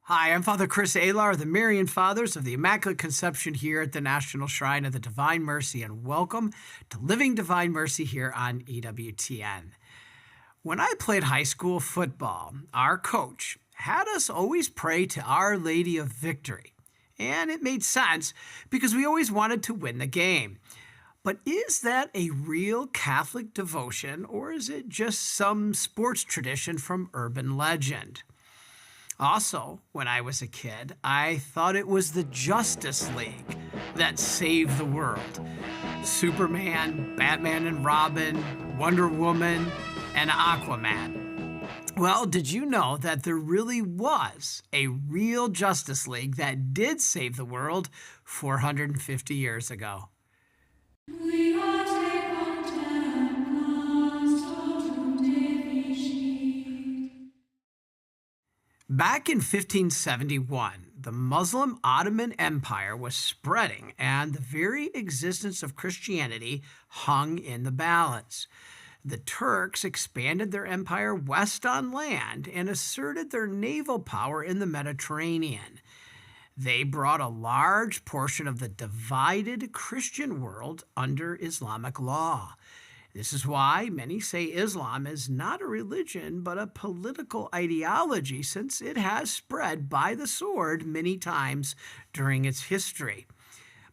Hi, I'm Father Chris Alar, the Marian Fathers of the Immaculate Conception here at the National Shrine of the Divine Mercy, and welcome to Living Divine Mercy here on EWTN. When I played high school football, our coach had us always pray to Our Lady of Victory, and it made sense because we always wanted to win the game. But is that a real Catholic devotion, or is it just some sports tradition from urban legend? Also, when I was a kid, I thought it was the Justice League that saved the world. Superman, Batman and Robin, Wonder Woman, and Aquaman. Well, did you know that there really was a real Justice League that did save the world 450 years ago? We are Back in 1571, the Muslim Ottoman Empire was spreading, and the very existence of Christianity hung in the balance. The Turks expanded their empire west on land and asserted their naval power in the Mediterranean. They brought a large portion of the divided Christian world under Islamic law. This is why many say Islam is not a religion but a political ideology, since it has spread by the sword many times during its history.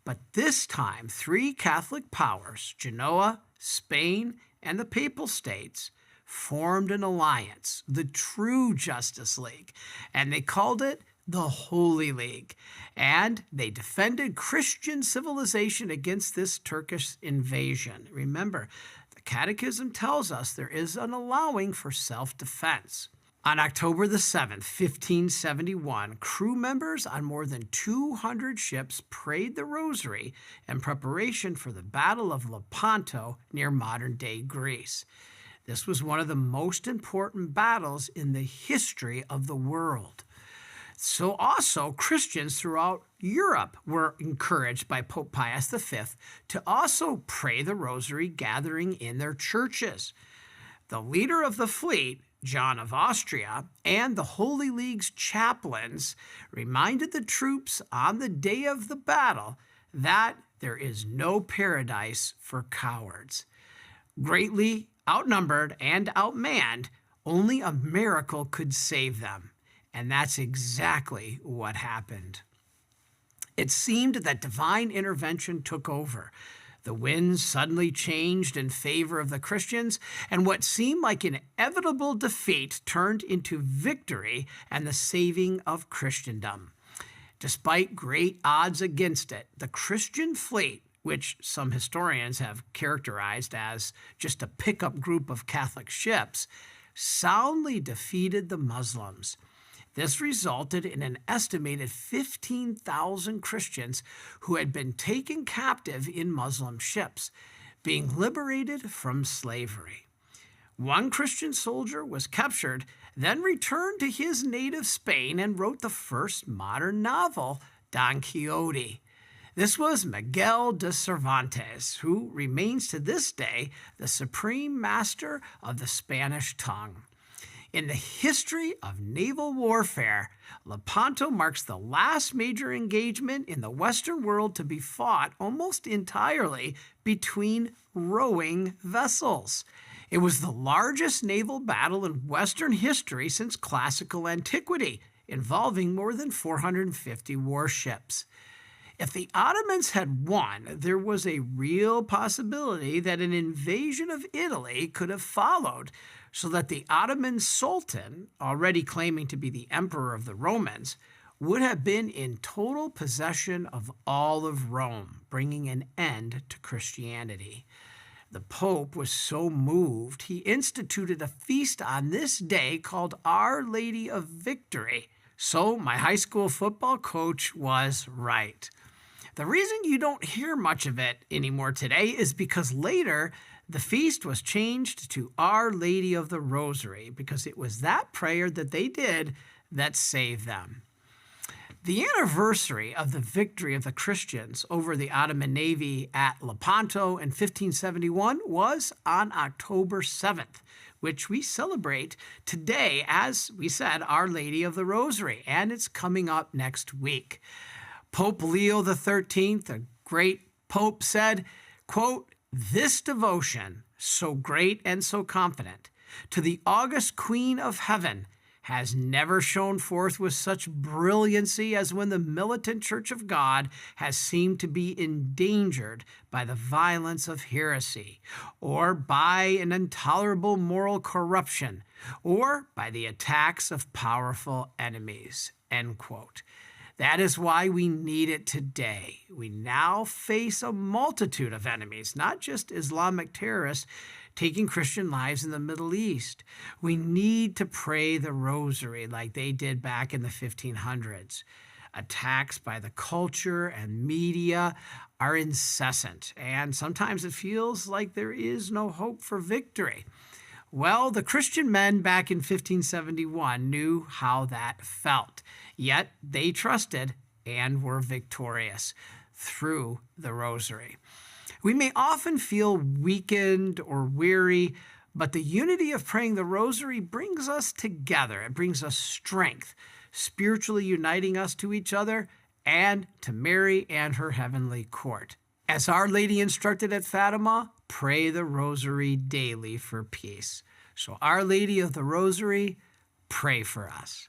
But this time, three Catholic powers, Genoa, Spain, and the Papal States, formed an alliance, the True Justice League, and they called it the Holy League, and they defended Christian civilization against this Turkish invasion. Remember, the Catechism tells us there is an allowing for self-defense. On October the 7th, 1571, crew members on more than 200 ships prayed the Rosary in preparation for the Battle of Lepanto near modern-day Greece. This was one of the most important battles in the history of the world. So also, Christians throughout Europe were encouraged by Pope Pius V to also pray the Rosary, gathering in their churches. The leader of the fleet, John of Austria, and the Holy League's chaplains reminded the troops on the day of the battle that there is no paradise for cowards. Greatly outnumbered and outmanned, only a miracle could save them. And that's exactly what happened. It seemed that divine intervention took over. The winds suddenly changed in favor of the Christians, and what seemed like inevitable defeat turned into victory and the saving of Christendom. Despite great odds against it, the Christian fleet, which some historians have characterized as just a pickup group of Catholic ships, soundly defeated the Muslims. This resulted in an estimated 15,000 Christians who had been taken captive in Muslim ships, being liberated from slavery. One Christian soldier was captured, then returned to his native Spain and wrote the first modern novel, Don Quixote. This was Miguel de Cervantes, who remains to this day the supreme master of the Spanish tongue. In the history of naval warfare, Lepanto marks the last major engagement in the Western world to be fought almost entirely between rowing vessels. It was the largest naval battle in Western history since classical antiquity, involving more than 450 warships. If the Ottomans had won, there was a real possibility that an invasion of Italy could have followed, so that the Ottoman Sultan, already claiming to be the emperor of the Romans, would have been in total possession of all of Rome, bringing an end to Christianity. The Pope was so moved, he instituted a feast on this day called Our Lady of Victory. So my high school football coach was right. The reason you don't hear much of it anymore today is because later the feast was changed to Our Lady of the Rosary, because it was that prayer that they did that saved them. The anniversary of the victory of the Christians over the Ottoman navy at Lepanto in 1571 was on October 7th, which we celebrate today, as we said, Our Lady of the Rosary, and it's coming up next week. Pope Leo XIII, a great pope, said, quote, "This devotion, so great and so confident, to the august Queen of Heaven, has never shone forth with such brilliancy as when the militant Church of God has seemed to be endangered by the violence of heresy, or by an intolerable moral corruption, or by the attacks of powerful enemies." End quote. That is why we need it today. We now face a multitude of enemies, not just Islamic terrorists taking Christian lives in the Middle East. We need to pray the Rosary like they did back in the 1500s. Attacks by the culture and media are incessant, and sometimes it feels like there is no hope for victory. Well, the Christian men back in 1571 knew how that felt, yet they trusted and were victorious through the Rosary. We may often feel weakened or weary, but the unity of praying the Rosary brings us together. It brings us strength, spiritually uniting us to each other and to Mary and her heavenly court. As Our Lady instructed at Fatima, pray the Rosary daily for peace. So, Our Lady of the Rosary, pray for us.